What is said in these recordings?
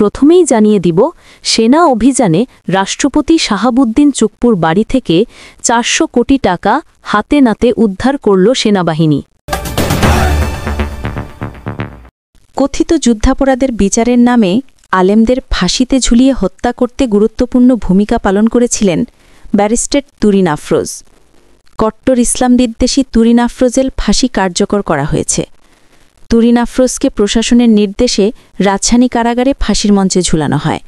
প্রথমেই জানিয়ে দিব, সেনা অভিযানে রাষ্ট্রপতি শাহাবুদ্দিন চুপ্পুর বাড়ি থেকে 400 কোটি টাকা হাতে নাতে উদ্ধার করল সেনাবাহিনী। কথিত যুদ্ধাপরাধের বিচারের নামে আলেমদের ফাঁসিতে ঝুলিয়ে হত্যা করতে গুরুত্বপূর্ণ ভূমিকা পালন করেছিলেন ব্যারিস্টার তুরিন আফরোজ। কট্টর ইসলাম বিদ্বেষী তুরিন আফরোজের ফাঁসি কার্যকর করা হয়েছে। তুরিন আফরোজকে প্রশাসনের নির্দেশে রাজশাহী কারাগারে ফাঁসির মঞ্চে ঝুলানো হয়।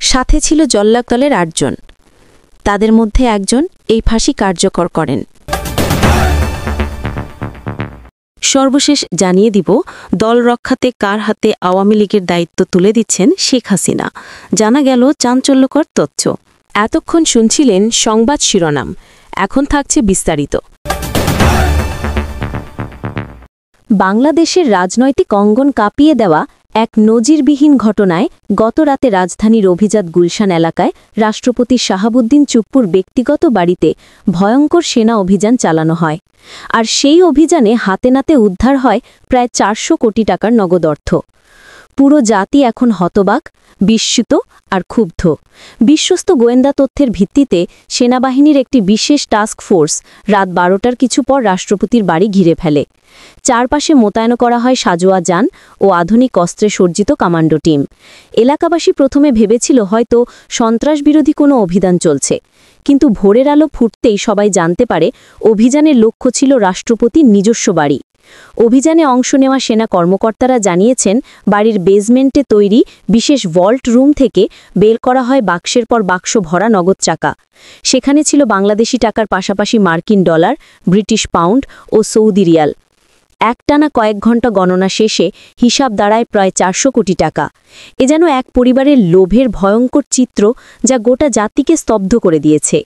সাথে ছিল জল্লাদ দলের 8 জন। তাদের মধ্যে একজন এই ফাঁসি কার্যকর করেন। সর্বশেষ জানিয়ে দিব, দল রক্ষাতে কার হাতে আওয়ামী লীগের দায়িত্ব তুলে দিচ্ছেন শেখ হাসিনা। জানা গেল চাঞ্চল্যকর তথ্য। এতক্ষণ শুনছিলেন সংবাদ শিরোনাম, এখন থাকছে বিস্তারিত। বাংলাদেশের রাজনৈতিক অঙ্গন কাঁপিয়ে দেওয়া এক নজিরবিহীন ঘটনায় গতরাতে রাজধানীর অভিজাত গুলশান এলাকায় রাষ্ট্রপতি শাহাবুদ্দিন চুপ্পুর ব্যক্তিগত বাড়িতে ভয়ঙ্কর সেনা অভিযান চালানো হয়। আর সেই অভিযানে হাতে নাতে উদ্ধার হয় প্রায় 400 কোটি টাকার নগদ অর্থ। পুরো জাতি এখন হতবাক, বিস্মিত আর ক্ষুব্ধ। বিশ্বস্ত গোয়েন্দা তথ্যের ভিত্তিতে সেনাবাহিনীর একটি বিশেষ টাস্ক ফোর্স রাত 12টার কিছু পর রাষ্ট্রপতির বাড়ি ঘিরে ফেলে। চারপাশে মোতায়েন করা হয় সাজোয়া যান ও আধুনিক অস্ত্রে সজ্জিত কমান্ডো টিম। এলাকাবাসী প্রথমে ভেবেছিল হয়তো সন্ত্রাসবিরোধী কোনো অভিযান চলছে, কিন্তু ভোরের আলো ফুটতেই সবাই জানতে পারে অভিযানের লক্ষ্য ছিল রাষ্ট্রপতির নিজস্ব বাড়ি। অভিযানে অংশ নেওয়া সেনা কর্মকর্তারা জানিয়েছেন, বাড়ির বেসমেন্টে তৈরি বিশেষ ভল্ট রুম থেকে বের করা হয় বাক্সের পর বাক্স ভরা নগদ টাকা। সেখানে ছিল বাংলাদেশি টাকার পাশাপাশি মার্কিন ডলার, ব্রিটিশ পাউন্ড ও সৌদি রিয়াল। একটানা কয়েক ঘণ্টা গণনা শেষে হিসাব দাঁড়ায় প্রায় 400 কোটি টাকা। এ যেন এক পরিবারের লোভের ভয়ঙ্কর চিত্র, যা গোটা জাতিকে স্তব্ধ করে দিয়েছে।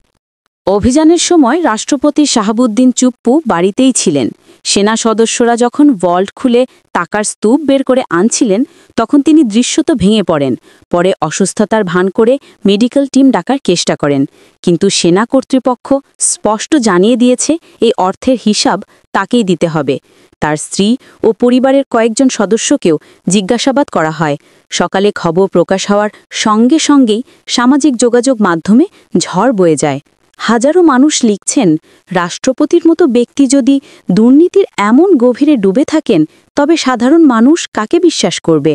অভিযানের সময় রাষ্ট্রপতি শাহাবুদ্দিন চুপ্পু বাড়িতেই ছিলেন। সেনা সদস্যরা যখন ভল্ট খুলে টাকার স্তূপ বের করে আনছিলেন, তখন তিনি দৃশ্যত ভেঙে পড়েন। পরে অসুস্থতার ভান করে মেডিকেল টিম ডাকার চেষ্টা করেন, কিন্তু সেনা কর্তৃপক্ষ স্পষ্ট জানিয়ে দিয়েছে এই অর্থের হিসাব তাকেই দিতে হবে। তার স্ত্রী ও পরিবারের কয়েকজন সদস্যকেও জিজ্ঞাসাবাদ করা হয়। সকালে খবর প্রকাশ হওয়ার সঙ্গে সঙ্গেই সামাজিক যোগাযোগ মাধ্যমে ঝড় বয়ে যায়। হাজারো মানুষ লিখছেন, রাষ্ট্রপতির মতো ব্যক্তি যদি দুর্নীতির এমন গভীরে ডুবে থাকেন, তবে সাধারণ মানুষ কাকে বিশ্বাস করবে?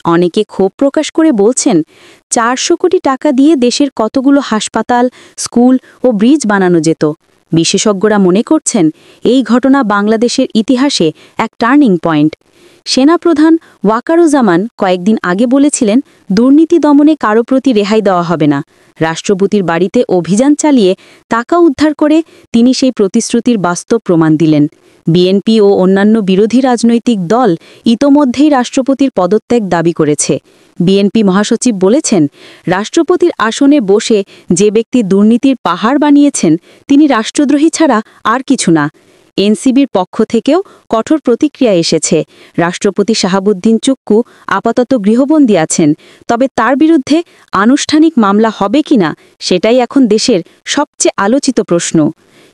অনেকে ক্ষোভ প্রকাশ করে বলছেন, 400 কোটি টাকা দিয়ে দেশের কতগুলো হাসপাতাল, স্কুল ও ব্রিজ বানানো যেত। বিশেষজ্ঞরা মনে করছেন, এই ঘটনা বাংলাদেশের ইতিহাসে এক টার্নিং পয়েন্ট। সেনাপ্রধান ওয়াকারুজ্জামান কয়েকদিন আগে বলেছিলেন, দুর্নীতি দমনে কারো প্রতি রেহাই দেওয়া হবে না। রাষ্ট্রপতির বাড়িতে অভিযান চালিয়ে টাকা উদ্ধার করে তিনি সেই প্রতিশ্রুতির বাস্তব প্রমাণ দিলেন। বিএনপি ও অন্যান্য বিরোধী রাজনৈতিক দল ইতোমধ্যেই রাষ্ট্রপতির পদত্যাগ দাবি করেছে। বিএনপি মহাসচিব বলেছেন, রাষ্ট্রপতির আসনে বসে যে ব্যক্তি দুর্নীতির পাহাড় বানিয়েছেন, তিনি রাষ্ট্রদ্রোহী ছাড়া আর কিছু না। এনসিবির পক্ষ থেকেও কঠোর প্রতিক্রিয়া এসেছে। রাষ্ট্রপতি শাহাবুদ্দিন চুপ্পু আপাতত গৃহবন্দী আছেন, তবে তার বিরুদ্ধে আনুষ্ঠানিক মামলা হবে কিনা সেটাই এখন দেশের সবচেয়ে আলোচিত প্রশ্ন।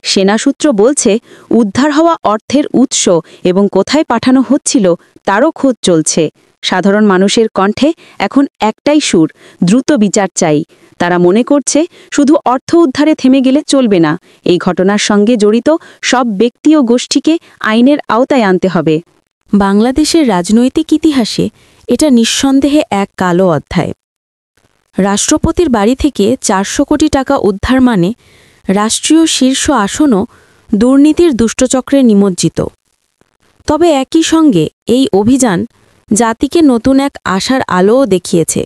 সেনাসূত্র বলছে, উদ্ধার হওয়া অর্থের উৎস এবং কোথায় পাঠানো হচ্ছিল তারও খোঁজ চলছে। সাধারণ মানুষের কণ্ঠে এখন একটাই সুর, দ্রুত বিচার চাই। তারা মনে করছে, শুধু অর্থ উদ্ধারে থেমে গেলে চলবে না, এই ঘটনার সঙ্গে জড়িত সব ব্যক্তি ও গোষ্ঠীকে আইনের আওতায় আনতে হবে। বাংলাদেশের রাজনৈতিক ইতিহাসে এটা নিঃসন্দেহে এক কালো অধ্যায়। রাষ্ট্রপতির বাড়ি থেকে 400 কোটি টাকা উদ্ধার মানে রাষ্ট্রীয় শীর্ষ আসনও দুর্নীতির দুষ্টচক্রে নিমজ্জিত। তবে একই সঙ্গে এই অভিযান জাতিকে নতুন এক আশার আলোও দেখিয়েছে।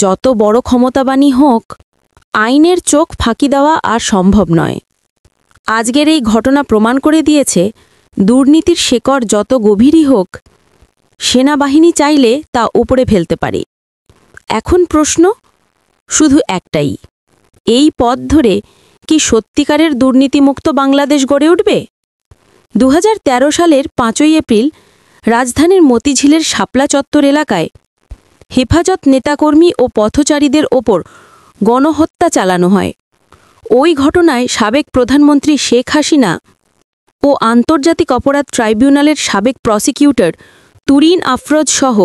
যত বড় ক্ষমতাবানই হোক, আইনের চোখ ফাঁকি দেওয়া আর সম্ভব নয়। আজকের এই ঘটনা প্রমাণ করে দিয়েছে, দুর্নীতির শেকড় যত গভীরই হোক, সেনাবাহিনী চাইলে তা উপড়ে ফেলতে পারে। এখন প্রশ্ন শুধু একটাই, এই পথ ধরে কি সত্যিকারের দুর্নীতিমুক্ত বাংলাদেশ গড়ে উঠবে? 2013 সালের 5ই এপ্রিল রাজধানীর মতিঝিলের শাপলা চত্বর এলাকায় হেফাজত নেতাকর্মী ও পথচারীদের ওপর গণহত্যা চালানো হয়। ওই ঘটনায় সাবেক প্রধানমন্ত্রী শেখ হাসিনা ও আন্তর্জাতিক অপরাধ ট্রাইব্যুনালের সাবেক প্রসিকিউটর তুরিন আফরোজ সহ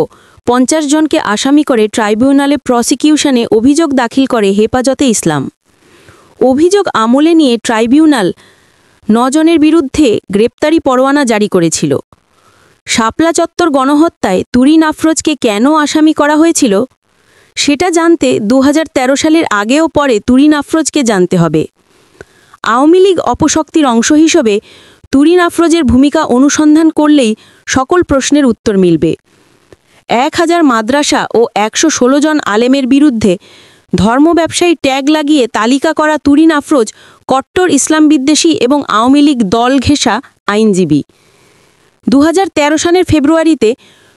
50 জনকে আসামি করে ট্রাইব্যুনালে প্রসিকিউশনে অভিযোগ দাখিল করে হেফাজতে ইসলাম। অভিযোগ আমলে নিয়ে ট্রাইব্যুনাল 9 জনের বিরুদ্ধে গ্রেপ্তারি পরোয়ানা জারি করেছিল। শাপলা চত্বর গণহত্যায় তুরিন আফরোজকে কেন আসামি করা হয়েছিল সেটা জানতে 2013 সালের আগে ও পরে তুরিন আফরোজকে জানতে হবে। আওয়ামী লীগ অপশক্তির অংশ হিসেবে তুরিন আফরোজের ভূমিকা অনুসন্ধান করলেই সকল প্রশ্নের উত্তর মিলবে। 1000 মাদ্রাসা ও 116 জন আলেমের বিরুদ্ধে ধর্ম ব্যবসায়ী ট্যাগ লাগিয়ে তালিকা করা তুরিন আফরোজ কট্টর ইসলাম বিদ্বেষী এবং আওয়ামী লীগ দল ঘেঁষা আইনজীবী। 2013 সালের ফেব্রুয়ারিতে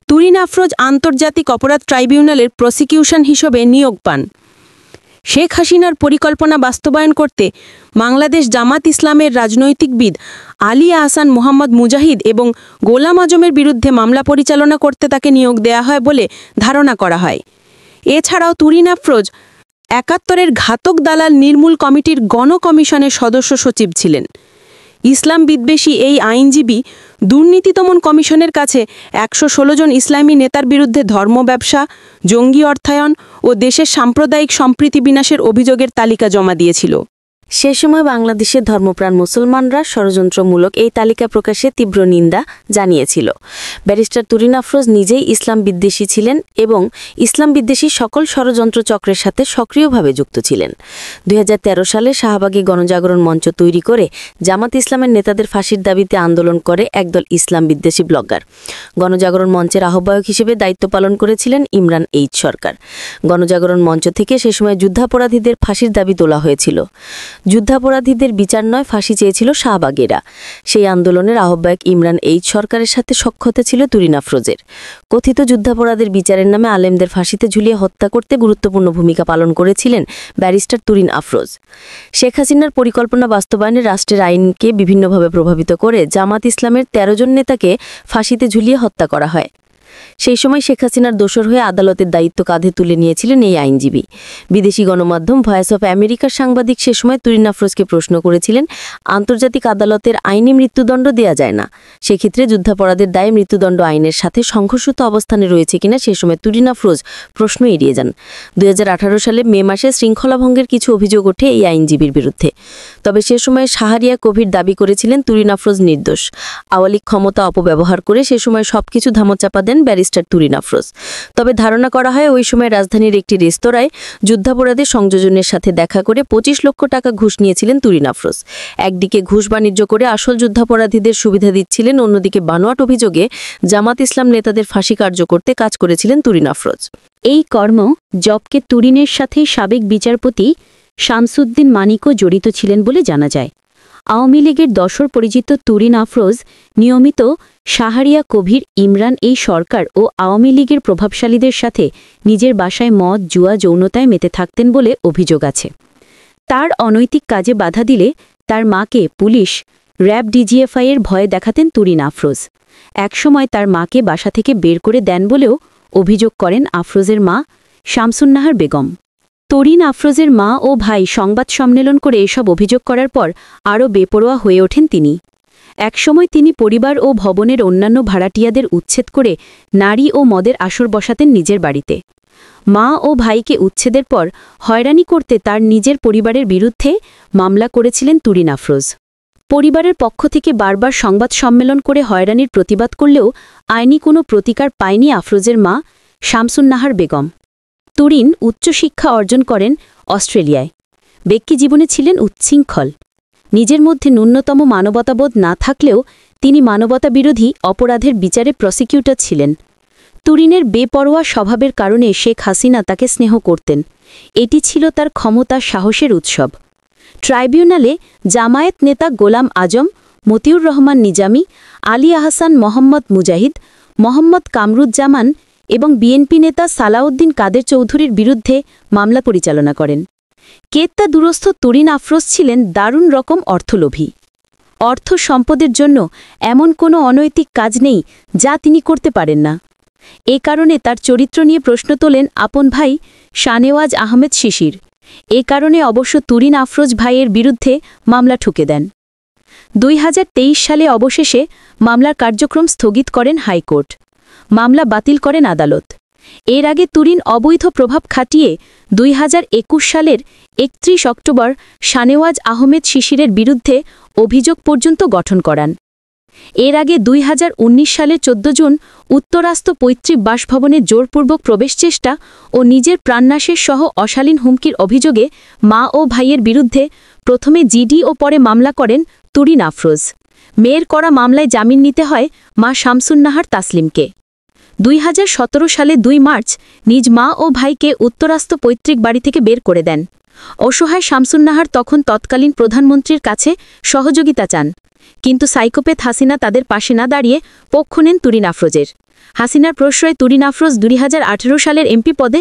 তুরিন আফরোজ আন্তর্জাতিক অপরাধ ট্রাইব্যুনালের প্রসিকিউশন হিসেবে নিয়োগ পান। শেখ হাসিনার পরিকল্পনা বাস্তবায়ন করতে বাংলাদেশ জামাত ইসলামের রাজনৈতিকবিদ আলী আহসান মোহাম্মদ মুজাহিদ এবং গোলাম আজমের বিরুদ্ধে মামলা পরিচালনা করতে তাকে নিয়োগ দেয়া হয় বলে ধারণা করা হয়। এছাড়াও তুরিন আফরোজ 71-এর ঘাতক দালাল নির্মূল কমিটির গণ কমিশনের সদস্য সচিব ছিলেন। ইসলাম বিদ্বেষী এই আইনজীবী দুর্নীতি দমন কমিশনের কাছে 116 জন ইসলামী নেতার বিরুদ্ধে ধর্ম ব্যবসা, জঙ্গি অর্থায়ন ও দেশের সাম্প্রদায়িক সম্প্রীতি বিনাশের অভিযোগের তালিকা জমা দিয়েছিল। সে সময় বাংলাদেশের ধর্মপ্রাণ মুসলমানরা ষড়যন্ত্রমূলক এই তালিকা প্রকাশে তীব্র নিন্দা জানিয়েছিল। ব্যারিস্টার তুরিন আফরোজ নিজেই ইসলাম বিদ্বেষী ছিলেন এবং ইসলাম বিদ্বেষী সকল ষড়যন্ত্র চক্রের সাথে সক্রিয়ভাবে যুক্ত ছিলেন। 2013 সালে শাহবাগে গণজাগরণ মঞ্চ তৈরি করে জামাত ইসলামের নেতাদের ফাঁসির দাবিতে আন্দোলন করে একদল ইসলাম বিদ্বেষী ব্লগার। গণজাগরণ মঞ্চের আহ্বায়ক হিসেবে দায়িত্ব পালন করেছিলেন ইমরান এইচ সরকার। গণজাগরণ মঞ্চ থেকে সে সময় যুদ্ধাপরাধীদের ফাঁসির দাবি তোলা হয়েছিল। যুদ্ধাপরাধীদের বিচার নয়, ফাঁসি চেয়েছিল শাহবাগেরা। সেই আন্দোলনের আহ্বায়ক ইমরান এইচ সরকারের সাথে সখ্যতা ছিল তুরিন আফরোজের। কথিত যুদ্ধাপরাধের বিচারের নামে আলেমদের ফাঁসিতে ঝুলিয়ে হত্যা করতে গুরুত্বপূর্ণ ভূমিকা পালন করেছিলেন ব্যারিস্টার তুরিন আফরোজ। শেখ হাসিনার পরিকল্পনা বাস্তবায়নে রাষ্ট্রের আইনকে বিভিন্নভাবে প্রভাবিত করে জামাত ইসলামের 13 জন নেতাকে ফাঁসিতে ঝুলিয়ে হত্যা করা হয়। সেই সময় শেখ হাসিনার দোসর হয়ে আদালতের দায়িত্ব কাঁধে তুলে নিয়েছিলেন এই আইনজীবী। বিদেশি গণমাধ্যম ভয়েস অফ আমেরিকার সাংবাদিক সে সময় তুরিন আফরোজকে প্রশ্ন করেছিলেন, আন্তর্জাতিক আদালতের আইনে মৃত্যুদণ্ড দেয়া যায় না, সেক্ষেত্রে যুদ্ধাপরাধের দায়ে মৃত্যুদণ্ড আইনের সাথে সংঘর্ষিত অবস্থানে রয়েছে কিনা সে সময় তুরিন আফরোজ প্রশ্ন এড়িয়ে যান। 2018 সালে মে মাসে শৃঙ্খলা ভঙ্গের কিছু অভিযোগ ওঠে এই আইনজীবীর বিরুদ্ধে। তবে সে সময় শাহরিয়া কবির দাবি করেছিলেন তুরিন আফরোজ নির্দোষ। আওয়ামী লীগ ক্ষমতা অপব্যবহার করে সে সময় সবকিছু ধামাচাপা দেন ব্যারিস্টার তুরিন আফরোজ। তবে ধারণা করা হয় ওই সময় রাজধানীর একটি রেস্তোরাঁয় যুদ্ধাপরাধের সংযোজনের সাথে দেখা করে 25 লক্ষ টাকা ঘুষ নিয়েছিলেন তুরিন আফরোজ। একদিকে ঘুষ বাণিজ্য করে আসল যুদ্ধাপরাধীদের সুবিধা দিচ্ছিলেন, অন্যদিকে বানোয়াট অভিযোগে জামাত ইসলাম নেতাদের ফাঁসি কার্য করতে কাজ করেছিলেন তুরিন আফরোজ। এই কর্ম জবকে তুরিনের সাথে সাবেক বিচারপতি শামসুদ্দিন মানিকও জড়িত ছিলেন বলে জানা যায়। আওয়ামী লীগের দশর পরিচিত তুরিন আফরোজ নিয়মিত শাহরিয়া কবির, ইমরান এই সরকার ও আওয়ামী লীগের প্রভাবশালীদের সাথে নিজের বাসায় মদ, জুয়া, যৌনতায় মেতে থাকতেন বলে অভিযোগ আছে। তার অনৈতিক কাজে বাধা দিলে তার মাকে পুলিশ, র্যাব, ডিজিএফআই এর ভয়ে দেখাতেন তুরিন আফরোজ। একসময় তার মাকে বাসা থেকে বের করে দেন বলেও অভিযোগ করেন আফরোজের মা শামসুন্নাহার বেগম। তুরিন আফরোজের মা ও ভাই সংবাদ সম্মেলন করে এসব অভিযোগ করার পর আরও বেপরোয়া হয়ে ওঠেন তিনি। একসময় তিনি পরিবার ও ভবনের অন্যান্য ভাড়াটিয়াদের উচ্ছেদ করে নারী ও মদের আসর বসাতেন নিজের বাড়িতে। মা ও ভাইকে উচ্ছেদের পর হয়রানি করতে তার নিজের পরিবারের বিরুদ্ধে মামলা করেছিলেন তুরিন আফরোজ। পরিবারের পক্ষ থেকে বারবার সংবাদ সম্মেলন করে হয়রানির প্রতিবাদ করলেও আইনি কোনো প্রতিকার পায়নি আফরোজের মা শামসুন্নাহার বেগম। তুরিন উচ্চশিক্ষা অর্জন করেন অস্ট্রেলিয়ায়। ব্যক্তি জীবনে ছিলেন উচ্ছৃঙ্খল। নিজের মধ্যে ন্যূনতম মানবতাবোধ না থাকলেও তিনি মানবতা বিরোধী অপরাধের বিচারে প্রসিকিউটর ছিলেন। তুরিনের বেপরোয়া স্বভাবের কারণে শেখ হাসিনা তাকে স্নেহ করতেন। এটি ছিল তার ক্ষমতা, সাহসের উৎসব। ট্রাইব্যুনালে জামায়াত নেতা গোলাম আজম, মতিউর রহমান নিজামী, আলী আহসান মোহাম্মদ মুজাহিদ, মোহাম্মদ কামরুজ্জামান এবং বিএনপি নেতা সালাউদ্দিন কাদের চৌধুরীর বিরুদ্ধে মামলা পরিচালনা করেন। কেত্তা দুরস্থ তুরিন আফরোজ ছিলেন দারুণ রকম অর্থলোভী। অর্থ সম্পদের জন্য এমন কোনো অনৈতিক কাজ নেই যা তিনি করতে পারেন না। এ কারণে তার চরিত্র নিয়ে প্রশ্ন তোলেন আপন ভাই শানেওয়াজ আহমেদ শিশির। এ কারণে অবশ্য তুরিন আফরোজ ভাইয়ের বিরুদ্ধে মামলা ঠুকে দেন। 2023 সালে অবশেষে মামলার কার্যক্রম স্থগিত করেন হাইকোর্ট। মামলা বাতিল করেন আদালত। এর আগে তুরিন অবৈধ প্রভাব খাটিয়ে 2021 সালের 31 অক্টোবর শানেওয়াজ আহমেদ শিশিরের বিরুদ্ধে অভিযোগ পর্যন্ত গঠন করান। এর আগে 2019 সালের 14 জুন উত্তরাস্ত পৈতৃক বাসভবনে জোরপূর্বক প্রবেশ চেষ্টা ও নিজের প্রাণনাশের সহ অশালীন হুমকির অভিযোগে মা ও ভাইয়ের বিরুদ্ধে প্রথমে জিডি ও পরে মামলা করেন তুরিন আফরোজ। মেয়ের করা মামলায় জামিন নিতে হয় মা শামসুন্নাহার তাসলিমকে। 2017 সালে 2 মার্চ নিজ মা ও ভাইকে উত্তরাস্ত পৈতৃক বাড়ি থেকে বের করে দেন। অসহায় শামসুন্নাহার তখন তৎকালীন প্রধানমন্ত্রীর কাছে সহযোগিতা চান, কিন্তু সাইকোপ্যাথ হাসিনা তাদের পাশে না দাঁড়িয়ে পক্ষ নেন তুরিন আফরোজের। হাসিনার প্রশ্রয়ে তুরিন আফরোজ 2018 সালের এমপি পদে